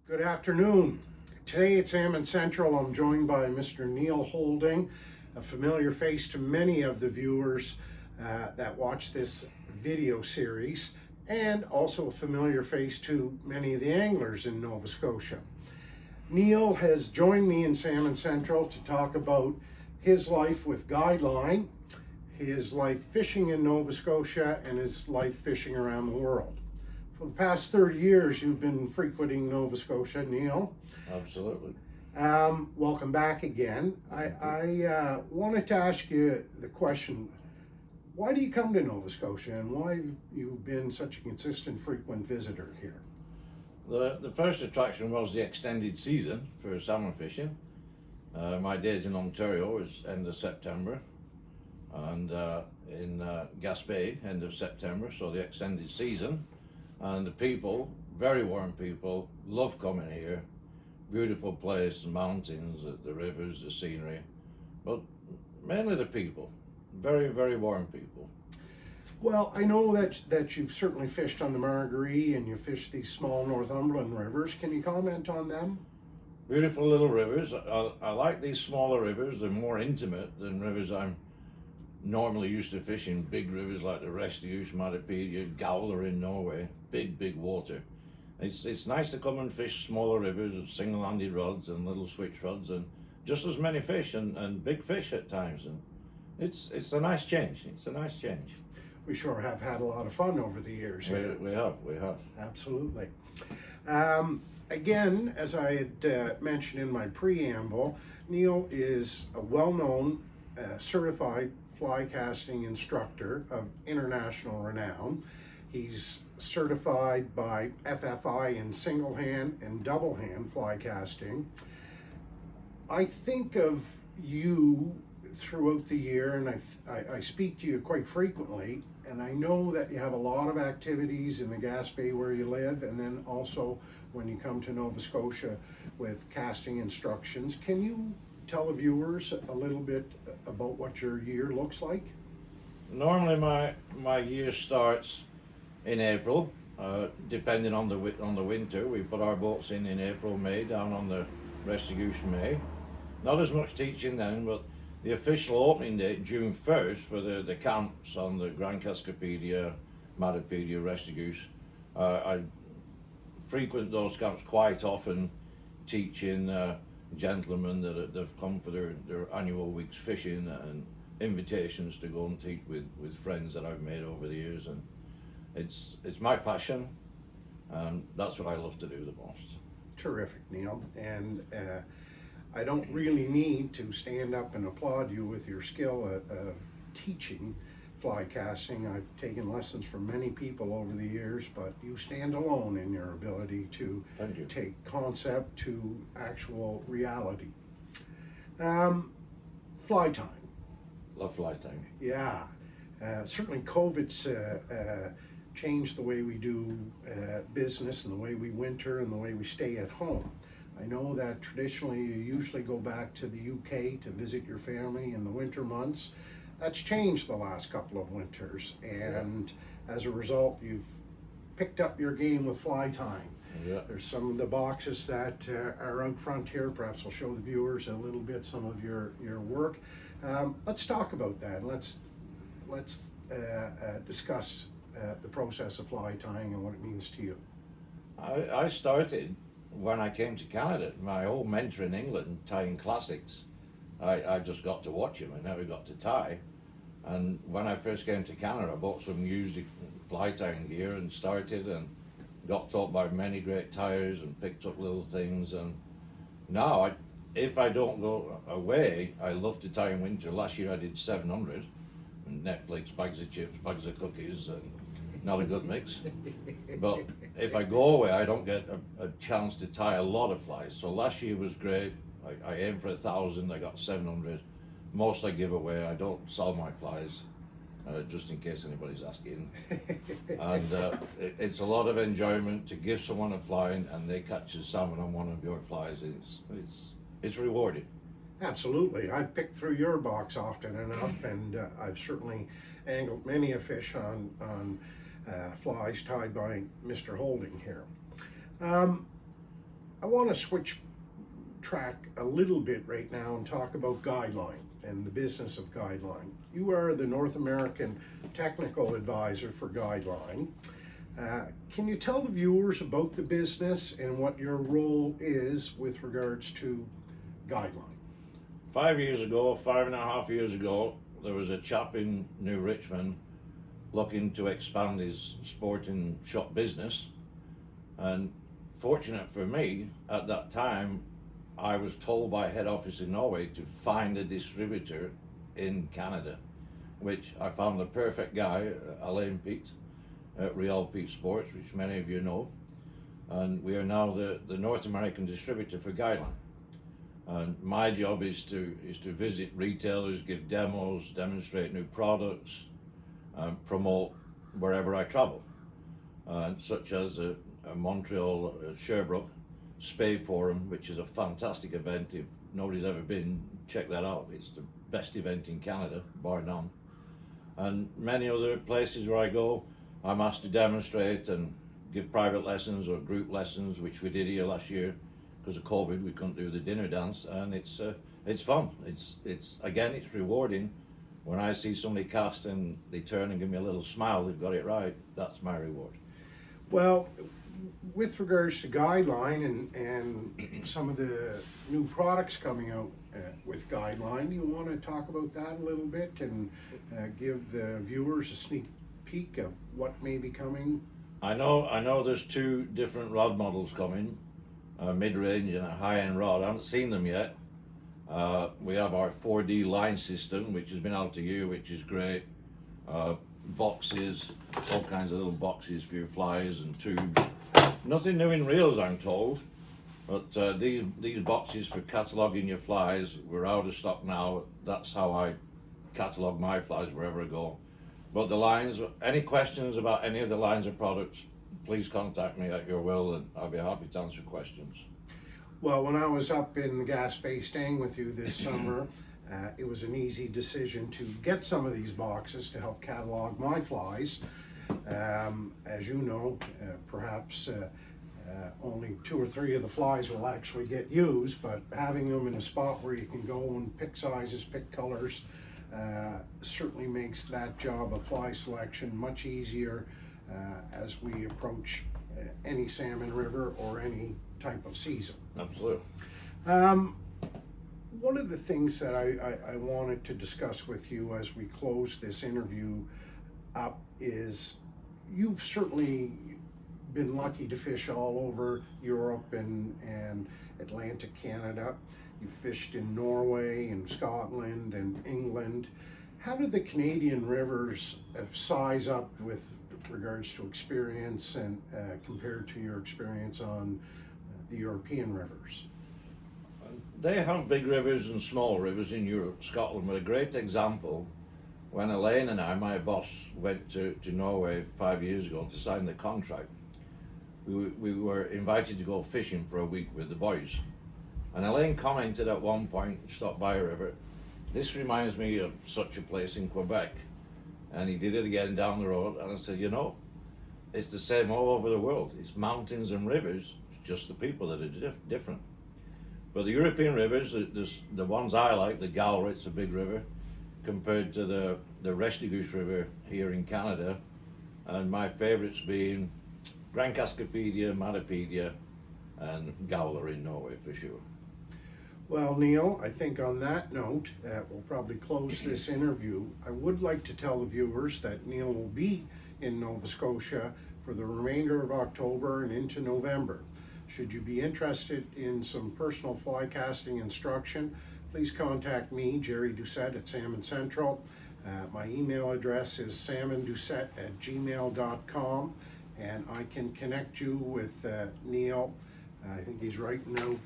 Good afternoon. Today at Salmon Central, I'm joined by Mr. Neil Houlding, a familiar face to many of the viewers that watch this video series, and also a familiar face to many of the anglers in Nova Scotia. Neil has joined me in Salmon Central to talk about his life with Guideline, his life fishing in Nova Scotia, and his life fishing around the world. For the past 30 years, you've been frequenting Nova Scotia, Neil. Absolutely. Welcome back again. I wanted to ask you the question, why do you come to Nova Scotia and why have you been such a consistent, frequent visitor here? The first attraction was the extended season for salmon fishing. My days in Ontario is end of September, and in Spey, end of September, so the extended season. And the people, very warm people, love coming here. Beautiful place, the mountains, the rivers, the scenery, but mainly the people. Very, very warm people. Well, I know that you've certainly fished on the Margaree and you fished these small Northumberland rivers. Can you comment on them? Beautiful little rivers. I like these smaller rivers. They're more intimate than rivers I'm normally used to fishing. Big rivers like the Restigouche, Matapedia, Gowler in Norway. Big water. It's nice to come and fish smaller rivers with single-handed rods and little switch rods and just as many fish and big fish at times. And it's a nice change. It's a nice change. We sure have had a lot of fun over the years here. We have. Absolutely. Again, as I had mentioned in my preamble, Neil is a well-known certified fly casting instructor of international renown. He's certified by FFI in single hand and double hand fly casting. I think of you throughout the year, and I speak to you quite frequently, and I know that you have a lot of activities in the Gaspé where you live, and then also when you come to Nova Scotia with casting instructions. Can you tell the viewers a little bit about what your year looks like? Normally my year starts in April, depending on the winter. We put our boats in April, May, down on the Restigouche May. Not as much teaching then, but the official opening date, June 1st, for the camps on the Grand Cascapedia, Matapedia, Restigouche. I frequent those camps quite often, teaching gentlemen that have come for their annual week's fishing and invitations to go and teach with friends that I've made over the years. And it's my passion, and that's what I love to do the most. Terrific, Neil. And I don't really need to stand up and applaud you with your skill of teaching fly casting. I've taken lessons from many people over the years, but you stand alone in your ability to take concept to actual reality. Fly time. Love fly time. Yeah. Certainly COVID's changed the way we do business and the way we winter and the way we stay at home. I know that traditionally you usually go back to the UK to visit your family in the winter months. That's changed the last couple of winters, and as a result you've picked up your game with fly time. Yeah. There's some of the boxes that are out front here. Perhaps we'll show the viewers a little bit some of your work. Let's talk about that. Let's discuss the process of fly tying and what it means to you. I started when I came to Canada. My old mentor in England, tying classics, I just got to watch him. I never got to tie. And when I first came to Canada, I bought some used fly tying gear and started and got taught by many great tyers and picked up little things. And now, if I don't go away, I love to tie in winter. Last year I did 700, and Netflix, bags of chips, bags of cookies, and not a good mix. But if I go away, I don't get a chance to tie a lot of flies. So last year was great. I aimed for 1,000, I got 700. Most I give away. I don't sell my flies, just in case anybody's asking. And it's a lot of enjoyment to give someone a fly and they catch a salmon on one of your flies. It's rewarding. Absolutely. I've picked through your box often enough, and I've certainly angled many a fish on flies tied by Mr. Houlding here. I want to switch track a little bit right now and talk about Guideline and the business of Guideline. You are the North American Technical Advisor for Guideline. Can you tell the viewers about the business and what your role is with regards to Guideline? 5 years ago, 5.5 years ago, there was a chap in New Richmond looking to expand his sporting shop business, and fortunate for me, at that time, I was told by head office in Norway to find a distributor in Canada, which I found the perfect guy, Alain Pete, at Real Pete Sports, which many of you know, and we are now the North American distributor for Guideline. And my job is to visit retailers, give demos, demonstrate new products, promote wherever I travel, such as a Montreal, Sherbrooke Spey Forum, which is a fantastic event. If nobody's ever been, check that out. It's the best event in Canada, bar none. And many other places where I go, I'm asked to demonstrate and give private lessons or group lessons, which we did here last year. Because of COVID, we couldn't do the dinner dance, and it's fun. It's rewarding when I see somebody cast and they turn and give me a little smile. They've got it right. That's my reward. Well, with regards to Guideline and some of the new products coming out with Guideline, you want to talk about that a little bit and give the viewers a sneak peek of what may be coming? I know. There's two different rod models coming. A mid-range and a high-end rod. I haven't seen them yet. We have our 4D line system, which has been out to you, which is great. Boxes, all kinds of little boxes for your flies and tubes. Nothing new in reels, I'm told, but these boxes for cataloguing your flies, we're out of stock now. That's how I catalogue my flies wherever I go. But the lines, any questions about any of the lines of products, please contact me at your will, and I'll be happy to answer questions. Well, when I was up in the Gaspé staying with you this summer, it was an easy decision to get some of these boxes to help catalog my flies. As you know, perhaps only 2 or 3 of the flies will actually get used, but having them in a spot where you can go and pick sizes, pick colors, certainly makes that job of fly selection much easier as we approach any salmon river or any type of season. Absolutely. One of the things that I wanted to discuss with you as we close this interview up is you've certainly been lucky to fish all over Europe and Atlantic Canada. You fished in Norway and Scotland and England. How do the Canadian rivers size up with regards to experience and compared to your experience on the European rivers? They have big rivers and small rivers in Europe. Scotland were a great example. When Elaine and I, my boss, went to Norway 5 years ago to sign the contract, we were invited to go fishing for a week with the boys. And Elaine commented at one point, stopped by a river, "This reminds me of such a place in Quebec." And he did it again down the road, and I said, you know, it's the same all over the world. It's mountains and rivers, it's just the people that are different. But the European rivers, the ones I like, the Galra, it's a big river, compared to the Restigouche River here in Canada, and my favorites being Grand Cascapedia, Matapedia, and Gowler in Norway for sure. Well, Neil, I think on that note, we'll probably close this interview. I would like to tell the viewers that Neil will be in Nova Scotia for the remainder of October and into November. Should you be interested in some personal fly casting instruction, please contact me, Jerry Doucette at Salmon Central. My email address is salmondoucette@gmail.com, and I can connect you with Neil. I think he's writing out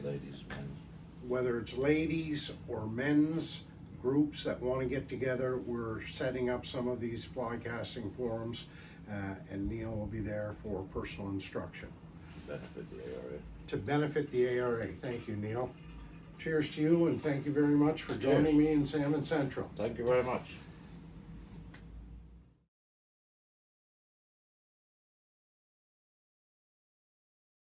Ladies, men. whether it's ladies or men's groups that want to get together. We're setting up some of these fly casting forums, and Neil will be there for personal instruction. Benefit the ARA. To benefit the ARA. Thank you, Neil. Cheers to you, and thank you very much for joining me in Salmon Central. Thank you very much.